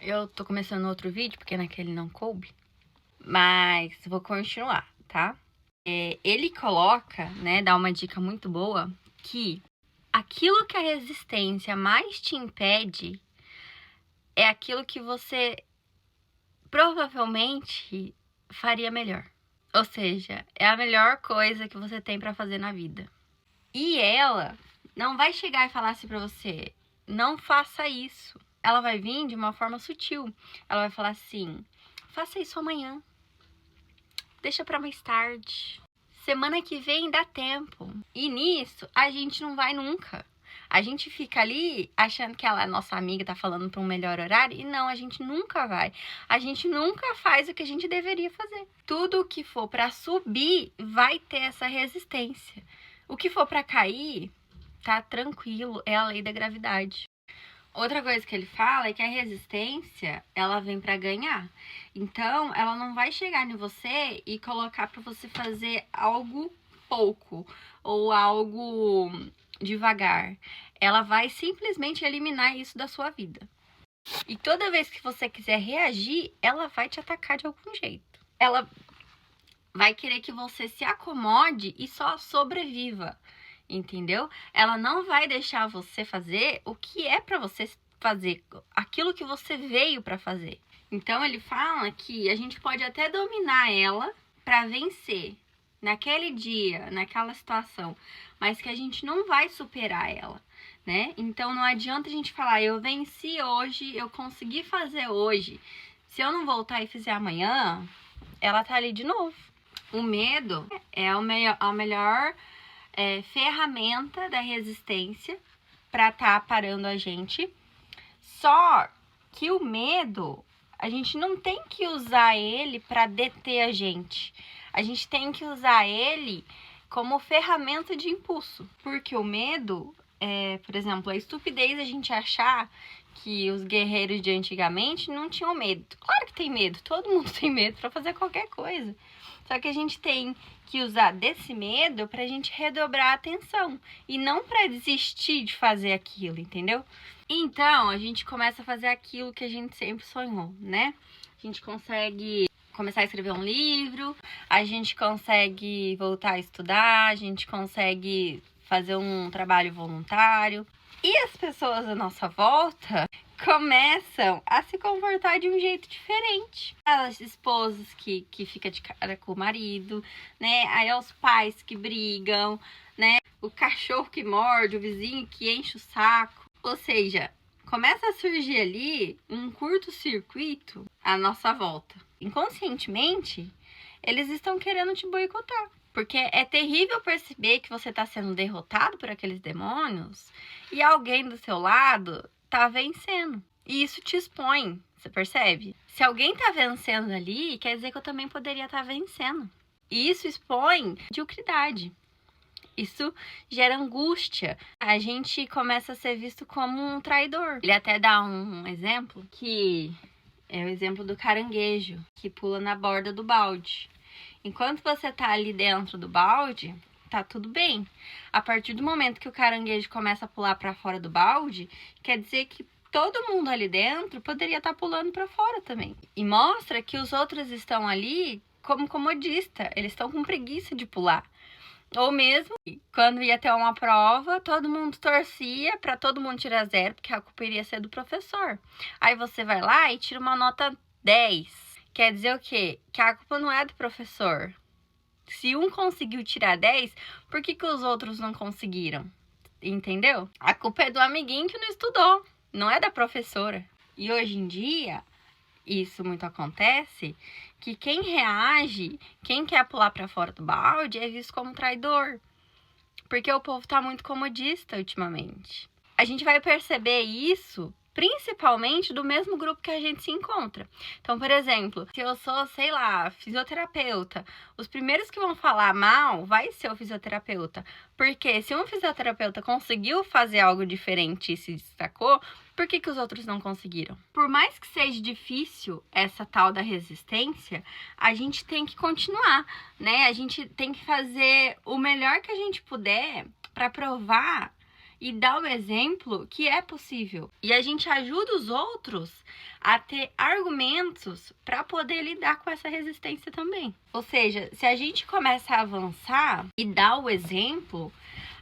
Eu tô começando outro vídeo, porque naquele não coube. Mas vou continuar, tá? Ele coloca, né, dá uma dica muito boa, que aquilo que a resistência mais te impede é aquilo que você provavelmente faria melhor. Ou seja, é a melhor coisa que você tem pra fazer na vida. E ela não vai chegar e falar assim pra você, não faça isso. Ela vai vir de uma forma sutil. Ela vai falar assim, faça isso amanhã. Deixa pra mais tarde. Semana que vem dá tempo. E nisso, a gente não vai nunca. A gente fica ali achando que ela é nossa amiga, tá falando pra um melhor horário. E não, a gente nunca vai. A gente nunca faz o que a gente deveria fazer. Tudo o que for pra subir vai ter essa resistência. O que for pra cair, tá tranquilo. É a lei da gravidade. Outra coisa que ele fala é que a resistência, ela vem pra ganhar. Então, ela não vai chegar em você e colocar pra você fazer algo pouco ou algo devagar. Ela vai simplesmente eliminar isso da sua vida. E toda vez que você quiser reagir, ela vai te atacar de algum jeito. Ela vai querer que você se acomode e só sobreviva. Entendeu? Ela não vai deixar você fazer o que é pra você fazer, aquilo que você veio pra fazer. Então ele fala que a gente pode até dominar ela pra vencer naquele dia, naquela situação, mas que a gente não vai superar ela, né? Então não adianta a gente falar, eu venci hoje, eu consegui fazer hoje. Se eu não voltar e fizer amanhã, ela tá ali de novo. O medo é a melhor ferramenta da resistência para estar parando a gente. Só que o medo, a gente não tem que usar ele para deter a gente. A gente tem que usar ele como ferramenta de impulso. Porque o medo, por exemplo, a estupidez a gente achar que os guerreiros de antigamente não tinham medo. Claro que tem medo, todo mundo tem medo para fazer qualquer coisa. Só que a gente tem que usar desse medo pra gente redobrar a atenção e não pra desistir de fazer aquilo, entendeu? Então, a gente começa a fazer aquilo que a gente sempre sonhou, né? A gente consegue começar a escrever um livro, a gente consegue voltar a estudar, a gente consegue fazer um trabalho voluntário. E as pessoas à nossa volta começam a se comportar de um jeito diferente. As esposas que ficam de cara com o marido, né? Aí os pais que brigam, né? O cachorro que morde, o vizinho que enche o saco. Ou seja, começa a surgir ali um curto-circuito à nossa volta. Inconscientemente, eles estão querendo te boicotar. Porque é terrível perceber que você está sendo derrotado por aqueles demônios e alguém do seu lado tá vencendo. E isso te expõe, você percebe? Se alguém tá vencendo ali, quer dizer que eu também poderia estar vencendo. E isso expõe mediocridade. Isso gera angústia. A gente começa a ser visto como um traidor. Ele até dá um exemplo que é o exemplo do caranguejo que pula na borda do balde. Enquanto você tá ali dentro do balde, tá tudo bem. A partir do momento que o caranguejo começa a pular para fora do balde, quer dizer que todo mundo ali dentro poderia estar pulando para fora também. E mostra que os outros estão ali como comodista, eles estão com preguiça de pular. Ou mesmo, quando ia ter uma prova, todo mundo torcia para todo mundo tirar 0, porque a culpa iria ser do professor. Aí você vai lá e tira uma nota 10. Quer dizer o quê? Que a culpa não é do professor. Se um conseguiu tirar 10, por que os outros não conseguiram? Entendeu? A culpa é do amiguinho que não estudou, não é da professora. E hoje em dia, isso muito acontece, que quem reage, quem quer pular para fora do balde é visto como traidor. Porque o povo tá muito comodista ultimamente. A gente vai perceber isso principalmente do mesmo grupo que a gente se encontra. Então, por exemplo, se eu sou, sei lá, fisioterapeuta, os primeiros que vão falar mal vai ser o fisioterapeuta. Porque se um fisioterapeuta conseguiu fazer algo diferente e se destacou, por que os outros não conseguiram? Por mais que seja difícil essa tal da resistência, a gente tem que continuar, né? A gente tem que fazer o melhor que a gente puder para provar e dá o exemplo que é possível. E a gente ajuda os outros a ter argumentos para poder lidar com essa resistência também. Ou seja, se a gente começa a avançar e dar o exemplo,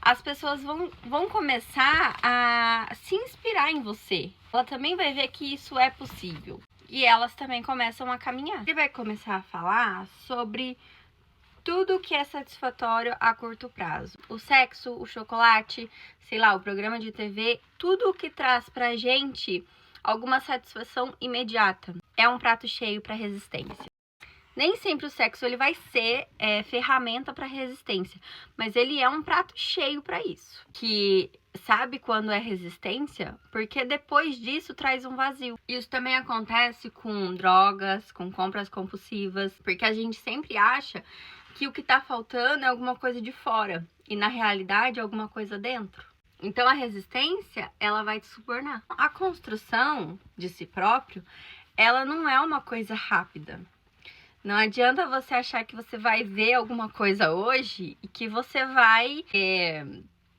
as pessoas vão começar a se inspirar em você. Ela também vai ver que isso é possível. E elas também começam a caminhar. Ele vai começar a falar sobre tudo que é satisfatório a curto prazo. O sexo, o chocolate, sei lá, o programa de TV, tudo o que traz pra gente alguma satisfação imediata. É um prato cheio para resistência. Nem sempre o sexo ele vai ser ferramenta para resistência, mas ele é um prato cheio para isso. Que sabe quando é resistência? Porque depois disso traz um vazio. Isso também acontece com drogas, com compras compulsivas, porque a gente sempre acha que o que tá faltando é alguma coisa de fora e na realidade é alguma coisa dentro. Então a resistência, ela vai te subornar. A construção de si próprio, ela não é uma coisa rápida. Não adianta você achar que você vai ver alguma coisa hoje e que você vai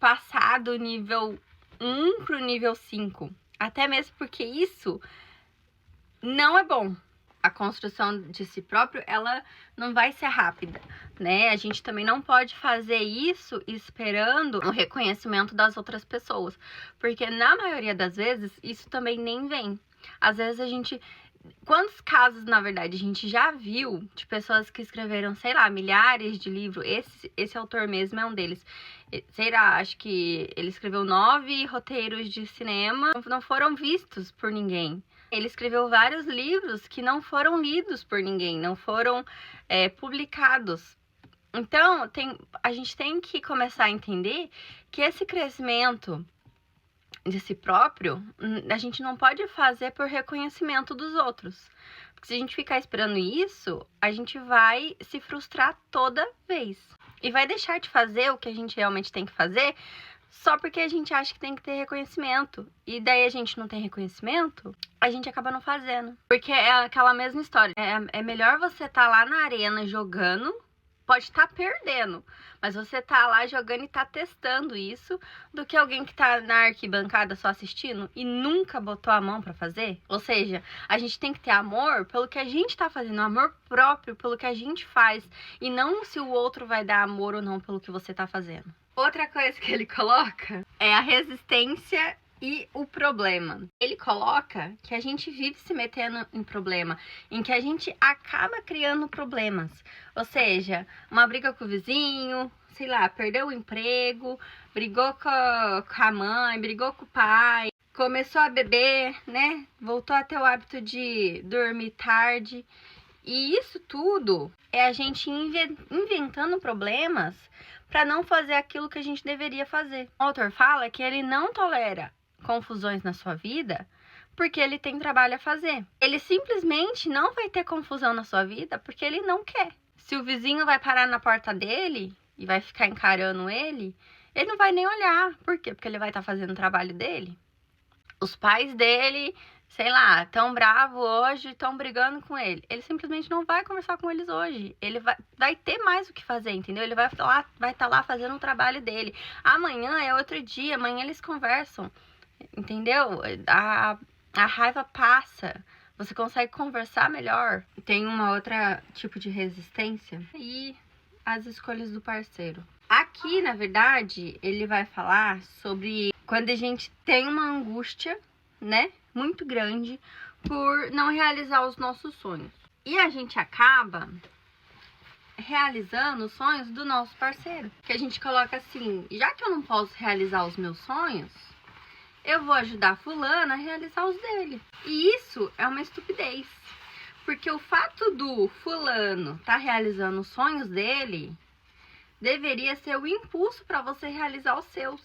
passar do nível 1 pro nível 5. Até mesmo porque isso não é bom. A construção de si próprio, ela não vai ser rápida, né? A gente também não pode fazer isso esperando o reconhecimento das outras pessoas. Porque na maioria das vezes, isso também nem vem. Às vezes a gente... Quantos casos, na verdade, a gente já viu de pessoas que escreveram, sei lá, milhares de livros? Esse autor mesmo é um deles. Sei lá, acho que ele escreveu 9 roteiros de cinema, não foram vistos por ninguém. Ele escreveu vários livros que não foram lidos por ninguém, não foram publicados. Então, a gente tem que começar a entender que esse crescimento de si próprio, a gente não pode fazer por reconhecimento dos outros. Porque se a gente ficar esperando isso, a gente vai se frustrar toda vez. E vai deixar de fazer o que a gente realmente tem que fazer só porque a gente acha que tem que ter reconhecimento. E daí a gente não tem reconhecimento, a gente acaba não fazendo. Porque é aquela mesma história. É melhor você estar lá na arena jogando, pode estar perdendo, mas você tá lá jogando e tá testando isso, do que alguém que tá na arquibancada só assistindo e nunca botou a mão pra fazer. Ou seja, a gente tem que ter amor pelo que a gente tá fazendo, amor próprio pelo que a gente faz, e não se o outro vai dar amor ou não pelo que você tá fazendo. Outra coisa que ele coloca é a resistência e o problema. Ele coloca que a gente vive se metendo em problema, em que a gente acaba criando problemas. Ou seja, uma briga com o vizinho, sei lá, perdeu o emprego, brigou com a mãe, brigou com o pai, começou a beber, né? Voltou a ter o hábito de dormir tarde. E isso tudo é a gente inventando problemas para não fazer aquilo que a gente deveria fazer. O autor fala que ele não tolera confusões na sua vida porque ele tem trabalho a fazer. Ele simplesmente não vai ter confusão na sua vida porque ele não quer. Se o vizinho vai parar na porta dele e vai ficar encarando ele não vai nem olhar. Por quê? Porque ele vai estar fazendo o trabalho dele. Os pais dele, sei lá, tão bravo hoje, estão brigando com ele. Ele simplesmente não vai conversar com eles hoje. Ele vai ter mais o que fazer, entendeu? Ele vai estar lá fazendo o trabalho dele. Amanhã é outro dia, amanhã eles conversam. Entendeu? A raiva passa. Você consegue conversar melhor. Tem uma outra tipo de resistência. E as escolhas do parceiro. Aqui, na verdade, ele vai falar sobre quando a gente tem uma angústia, né? Muito grande por não realizar os nossos sonhos. E a gente acaba realizando os sonhos do nosso parceiro. Que a gente coloca assim, já que eu não posso realizar os meus sonhos, eu vou ajudar fulano a realizar os dele. E isso é uma estupidez. Porque o fato do fulano tá realizando os sonhos dele deveria ser o impulso para você realizar os seus.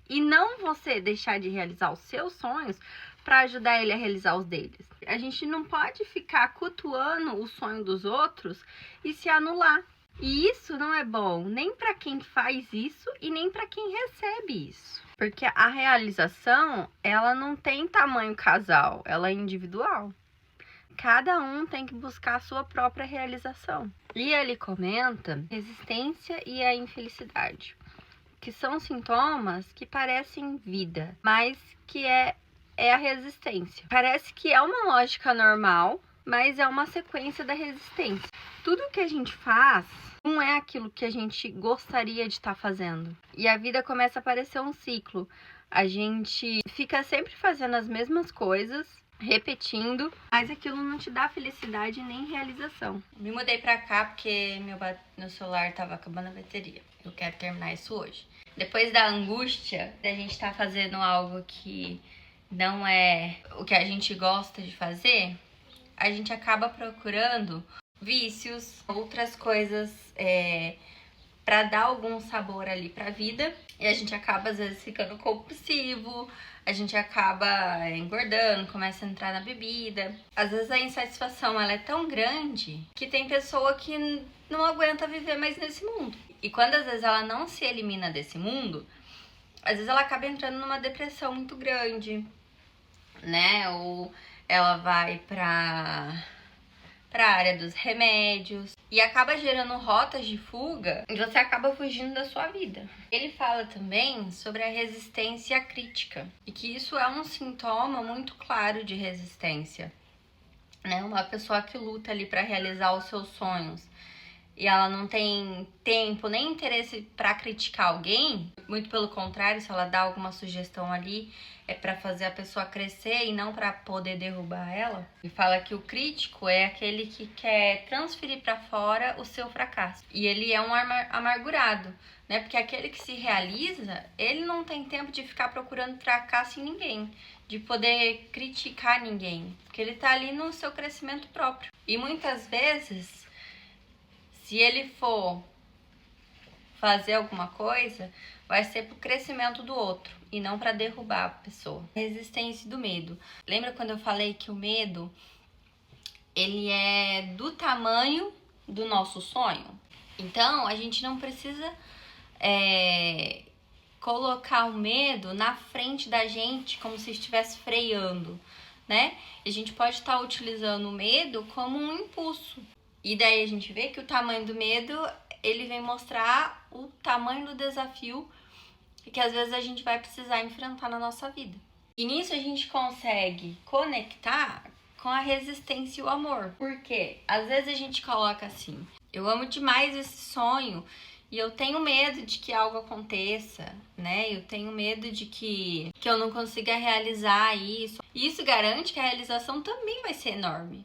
E não você deixar de realizar os seus sonhos para ajudar ele a realizar os deles. A gente não pode ficar cultuando o sonho dos outros e se anular. E isso não é bom nem para quem faz isso e nem para quem recebe isso. Porque a realização, ela não tem tamanho casal, ela é individual. Cada um tem que buscar a sua própria realização. E ele comenta resistência e a infelicidade. que são sintomas que parecem vida, mas que é a resistência. Parece que é uma lógica normal, mas é uma sequência da resistência. Tudo que a gente faz não é aquilo que a gente gostaria de estar fazendo. E a vida começa a parecer um ciclo. A gente fica sempre fazendo as mesmas coisas, repetindo, mas aquilo não te dá felicidade nem realização. Me mudei pra cá porque meu celular tava acabando a bateria. Eu quero terminar isso hoje. Depois da angústia da gente estar fazendo algo que não é o que a gente gosta de fazer, a gente acaba procurando vícios, outras coisas para dar algum sabor ali pra vida. E a gente acaba, às vezes, ficando compulsivo, a gente acaba engordando, começa a entrar na bebida. Às vezes a insatisfação ela é tão grande que tem pessoa que não aguenta viver mais nesse mundo. E quando às vezes ela não se elimina desse mundo, às vezes ela acaba entrando numa depressão muito grande, né? Ou ela vai pra área dos remédios e acaba gerando rotas de fuga e você acaba fugindo da sua vida. Ele fala também sobre a resistência crítica e que isso é um sintoma muito claro de resistência, né? Uma pessoa que luta ali para realizar os seus sonhos e ela não tem tempo nem interesse para criticar alguém, muito pelo contrário, se ela dá alguma sugestão ali, é para fazer a pessoa crescer e não para poder derrubar ela. Ele fala que o crítico é aquele que quer transferir para fora o seu fracasso. E ele é um amargurado, né? Porque aquele que se realiza, ele não tem tempo de ficar procurando fracasso em ninguém, de poder criticar ninguém, porque ele tá ali no seu crescimento próprio. E muitas vezes, se ele for fazer alguma coisa, vai ser pro crescimento do outro e não para derrubar a pessoa. Resistência do medo. Lembra quando eu falei que o medo ele é do tamanho do nosso sonho? Então, a gente não precisa colocar o medo na frente da gente como se estivesse freando, né? A gente pode estar utilizando o medo como um impulso. E daí a gente vê que o tamanho do medo, ele vem mostrar o tamanho do desafio que às vezes a gente vai precisar enfrentar na nossa vida. E nisso a gente consegue conectar com a resistência e o amor. Porque às vezes a gente coloca assim, eu amo demais esse sonho e eu tenho medo de que algo aconteça, né? Eu tenho medo de que eu não consiga realizar isso. E isso garante que a realização também vai ser enorme.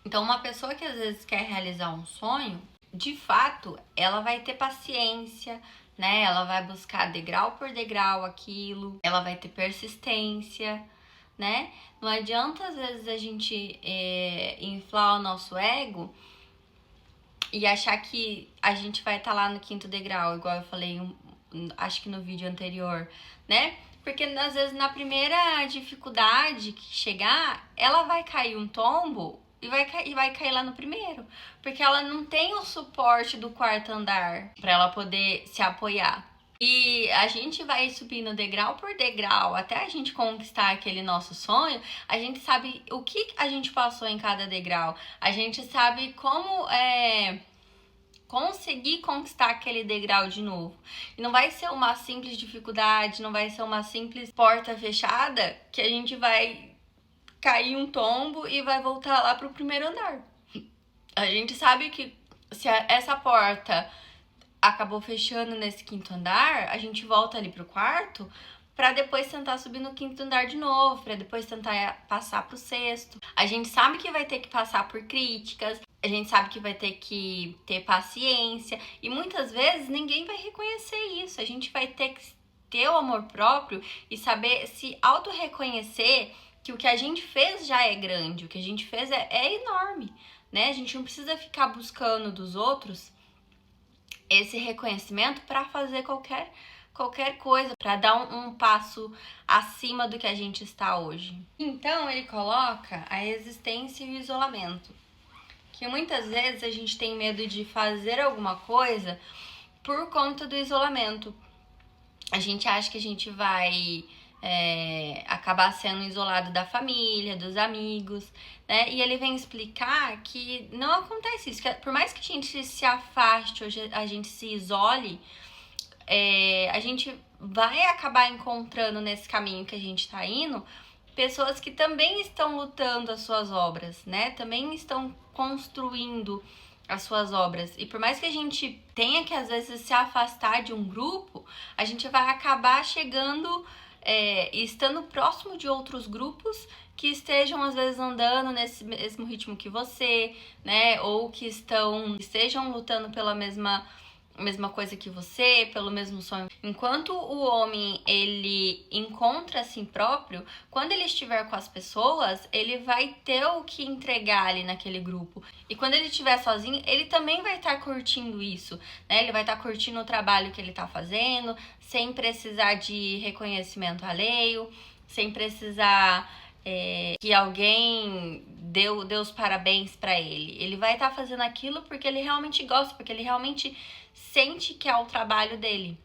Então, uma pessoa que às vezes quer realizar um sonho, de fato, ela vai ter paciência, né? Ela vai buscar degrau por degrau aquilo, ela vai ter persistência, né? Não adianta, às vezes, a gente inflar o nosso ego e achar que a gente vai estar lá no 5º degrau, igual eu falei, acho que no vídeo anterior, né? Porque, às vezes, na primeira dificuldade que chegar, ela vai cair um tombo e vai cair lá no primeiro, porque ela não tem o suporte do 4º andar para ela poder se apoiar. E a gente vai subindo degrau por degrau até a gente conquistar aquele nosso sonho. A gente sabe o que a gente passou em cada degrau, a gente sabe como conseguir conquistar aquele degrau de novo. E não vai ser uma simples dificuldade, não vai ser uma simples porta fechada que a gente vai cair um tombo e vai voltar lá pro 1º andar. A gente sabe que se essa porta acabou fechando nesse 5º andar, a gente volta ali pro 4º para depois tentar subir no 5º andar de novo, para depois tentar passar pro 6º. A gente sabe que vai ter que passar por críticas, a gente sabe que vai ter que ter paciência e muitas vezes ninguém vai reconhecer isso. A gente vai ter que ter o amor próprio e saber se auto-reconhecer que o que a gente fez já é grande, o que a gente fez é enorme, né? A gente não precisa ficar buscando dos outros esse reconhecimento para fazer qualquer coisa, para dar um passo acima do que a gente está hoje. Então, ele coloca a resistência e o isolamento, que muitas vezes a gente tem medo de fazer alguma coisa por conta do isolamento. A gente acha que a gente vai acabar sendo isolado da família, dos amigos, né? E ele vem explicar que não acontece isso, que por mais que a gente se afaste, hoje a gente se isole, a gente vai acabar encontrando nesse caminho que a gente está indo pessoas que também estão lutando as suas obras, né? Também estão construindo as suas obras. E por mais que a gente tenha que, às vezes, se afastar de um grupo, a gente vai acabar chegando e estando próximo de outros grupos que estejam, às vezes, andando nesse mesmo ritmo que você, né? Ou que estejam lutando pela mesma coisa que você, pelo mesmo sonho. Enquanto o homem, ele encontra a si próprio, quando ele estiver com as pessoas, ele vai ter o que entregar ali naquele grupo. E quando ele estiver sozinho, ele também vai estar curtindo isso, né? Ele vai estar curtindo o trabalho que ele está fazendo, sem precisar de reconhecimento alheio, sem precisar que alguém dê os parabéns para ele. Ele vai estar fazendo aquilo porque ele realmente gosta, porque ele realmente sente que é o trabalho dele.